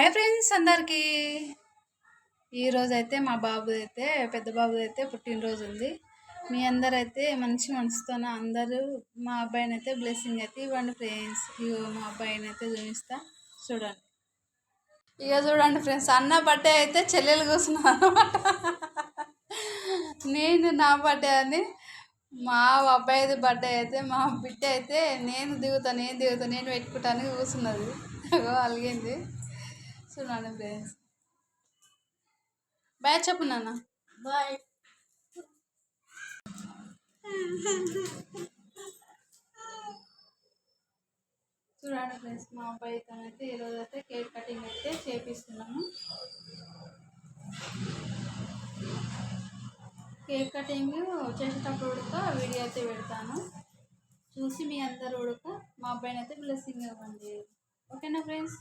Hi friends అందరికీ. ఈరోజైతే మా బాబుదైతే పెద్ద బాబుదైతే పుట్టినరోజు ఉంది. మీ అందరైతే మంచి మనసుతోన అందరూ మా అబ్బాయిని అయితే బ్లెస్సింగ్ అయితే ఇవ్వండి ఫ్రెండ్స్. ఇగో మా అబ్బాయిని అయితే చూపిస్తా చూడండి. ఇక చూడండి ఫ్రెండ్స్, అన్న బర్త్డే అయితే చెల్లెలు కూర్చున్నాను అనమాట. నేను నా బర్త్డే అని, మా అబ్బాయిది బర్త్డే అయితే మా బిడ్డ అయితే నేను దిగుతా నేను పెట్టుకుంటాను కూర్చున్నది. అలిగింది చూడండి ఫ్రెండ్స్. బాయ్ చెప్పు నాన్న. బాయ్. చూడండి ఫ్రెండ్స్, మా అబ్బాయితో అయితే ఈరోజు అయితే కేక్ కటింగ్ అయితే చేపిస్తున్నాము. కేక్ కటింగ్ చేసేటప్పుడు ఉడక వీడియో అయితే పెడతాను, చూసి మీ అందరు ఉడక మా అబ్బాయిని అయితే బ్లెస్సింగ్ ఇవ్వండి. ఓకేనా ఫ్రెండ్స్.